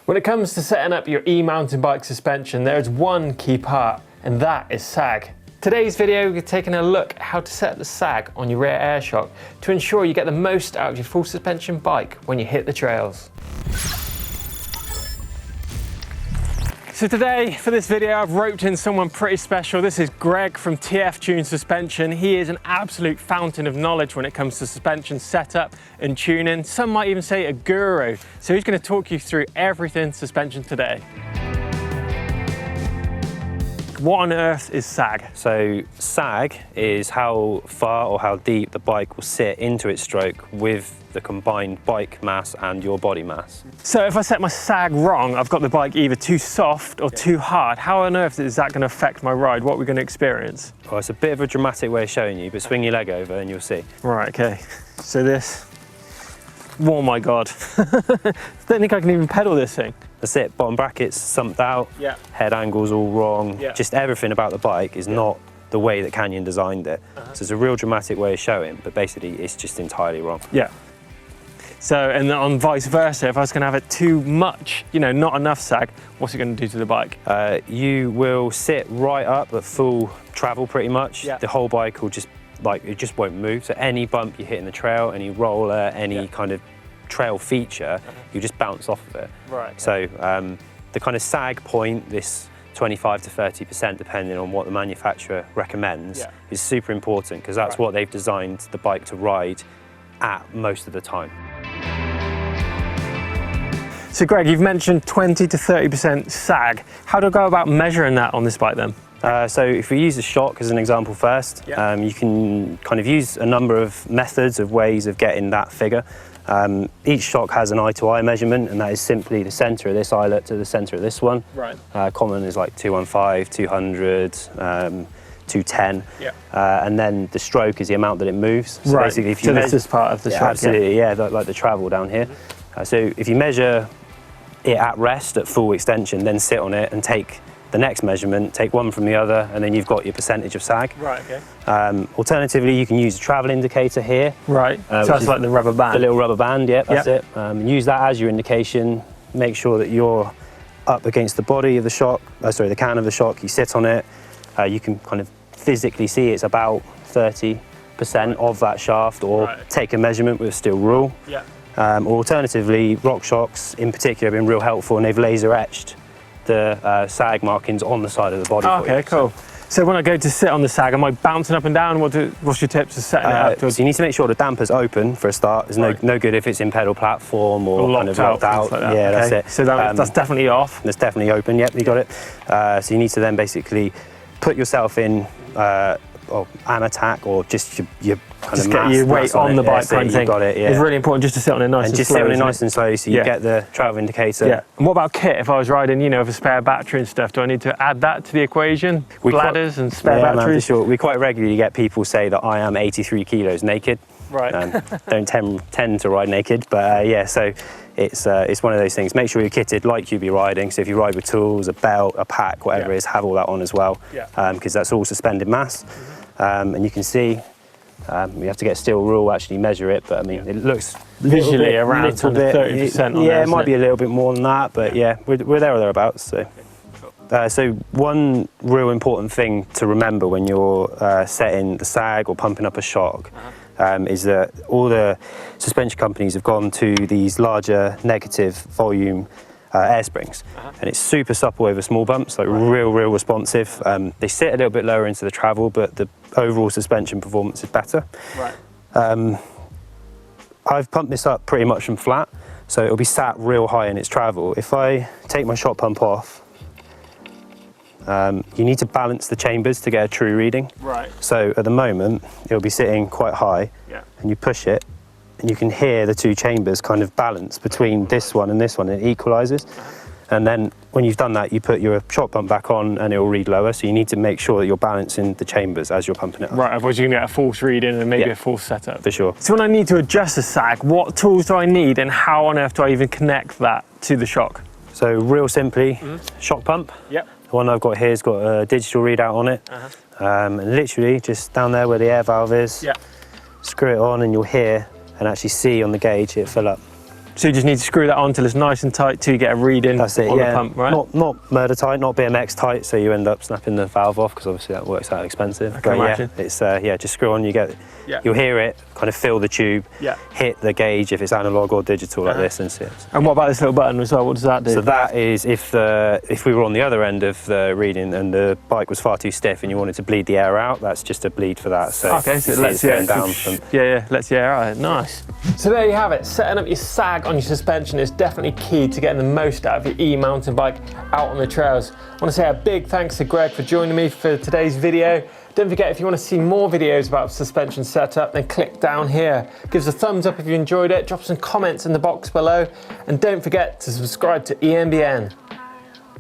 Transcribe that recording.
When it comes to setting up your e-mountain bike suspension, there is one key part, and that is sag. Today's video, we're taking a look at how to set the sag on your rear air shock to ensure you get the most out of your full suspension bike when you hit the trails. So today, for this video, I've roped in someone pretty special. This is Greg from TF Tune Suspension. He is an absolute fountain of knowledge when it comes to suspension setup and tuning. Some might even say a guru. So he's going to talk you through everything suspension today. What on earth is sag? So sag is how far or how deep the bike will sit into its stroke with the combined bike mass and your body mass. So if I set my sag wrong, I've got the bike either too soft or too hard. How on earth is that going to affect my ride? What are we going to experience? Well, it's a bit of a dramatic way of showing you, but swing your leg over and you'll see. Right, okay. So this, oh my God. I don't think I can even pedal this thing. That's it, bottom bracket's sumped out, Yeah. head angle's all wrong. Yeah. Just everything about the bike is not the way that Canyon designed it. So it's a real dramatic way of showing, but basically it's just entirely wrong. Yeah. So, and on vice versa, if I was going to have it too much, you know, not enough sag, what's it going to do to the bike? You will sit right up at full travel pretty much. Yeah. The whole bike will just, it just won't move. So any bump you hit in the trail, any roller, any kind of trail feature, you just bounce off of it. Right. So the kind of sag point, this 25 to 30% depending on what the manufacturer recommends, is super important because that's what they've designed the bike to ride at most of the time. So Greg, you've mentioned 20 to 30% sag. How do I go about measuring that on this bike then? So if we use the shock as an example first, you can kind of use a number of methods of ways of getting that figure. Each shock has an eye-to-eye measurement, and that is simply the centre of this eyelet to the centre of this one. Right. Common is like 215, 200, 210. Yeah. And then the stroke is the amount that it moves. So basically, if you this is part of the shock. Absolutely, like the travel down here. So if you measure it at rest, at full extension, then sit on it and take the next measurement, take one from the other, and then you've got your percentage of sag. Right, okay. Alternatively, you can use a travel indicator here. Right, so that's like the rubber band. The little rubber band, that's it. Use that as your indication. Make sure that you're up against the body of the shock, the can of the shock, you sit on it. You can kind of physically see it's about 30% of that shaft, or take a measurement with a steel rule. Yeah. Or alternatively, rock shocks in particular have been real helpful, and they've laser etched the sag markings on the side of the body. Okay, cool. So when I go to sit on the sag, am I bouncing up and down? What's your tips for setting it up? So you need to make sure the damper's open for a start. There's no good if it's in pedal platform or kind of locked out. Like that. Yeah, that's it. So that's definitely off. That's definitely open. Yep, you got it. So you need to then basically put yourself in an attack, or just your kind of get your weight on the bike kind of thing. You got it, It's really important just to sit on it nice and slow. Just sit on it nice and slow, so you get the travel indicator. Yeah. And what about kit? If I was riding, with a spare battery and stuff, do I need to add that to the equation? Bladders and spare batteries? Man, for sure. We quite regularly get people say that I am 83 kilos naked. Right. Don't tend to ride naked, but so it's one of those things. Make sure you're kitted like you'd be riding. So if you ride with tools, a belt, a pack, whatever it is, have all that on as well, because that's all suspended mass. And you can see, we have to get a steel rule, actually measure it, but I mean, it looks visually around 30%. Yeah, it might be a little bit more than that, but we're there or thereabouts. So one real important thing to remember when you're setting the sag or pumping up a shock is that all the suspension companies have gone to these larger negative volume air springs, and it's super supple over small bumps, like real responsive. They sit a little bit lower into the travel, but the overall suspension performance is better. Right. I've pumped this up pretty much from flat, so it'll be sat real high in its travel. If I take my shock pump off, you need to balance the chambers to get a true reading. Right. So at the moment, it'll be sitting quite high, and you push it, and you can hear the two chambers kind of balance between this one and this one, and it equalizes. And then when you've done that, you put your shock pump back on and it will read lower. So you need to make sure that you're balancing the chambers as you're pumping it up. Right, otherwise you can get a false reading and maybe a false setup. For sure. So when I need to adjust the sag, what tools do I need and how on earth do I even connect that to the shock? So real simply, shock pump. Yep. The one I've got here has got a digital readout on it. And literally just down there where the air valve is, screw it on and you'll hear and actually see on the gauge it fill up. So you just need to screw that on till it's nice and tight till you get a reading on the pump, right? Not murder tight, not BMX tight, so you end up snapping the valve off because obviously that works out expensive. I can imagine. Yeah, it's just screw on. You'll hear it kind of fill the tube, hit the gauge if it's analog or digital like this, and see it. And what about this little button as well? What does that do? So that is if we were on the other end of the reading and the bike was far too stiff and you wanted to bleed the air out, that's just a bleed for that. So okay, so it lets the air down. Lets the air out. Nice. So there you have it. Setting up your sag on your suspension is definitely key to getting the most out of your e-mountain bike out on the trails. I want to say a big thanks to Greg for joining me for today's video. Don't forget, if you want to see more videos about suspension setup, then click down here. Give us a thumbs up if you enjoyed it, drop some comments in the box below, and don't forget to subscribe to EMBN.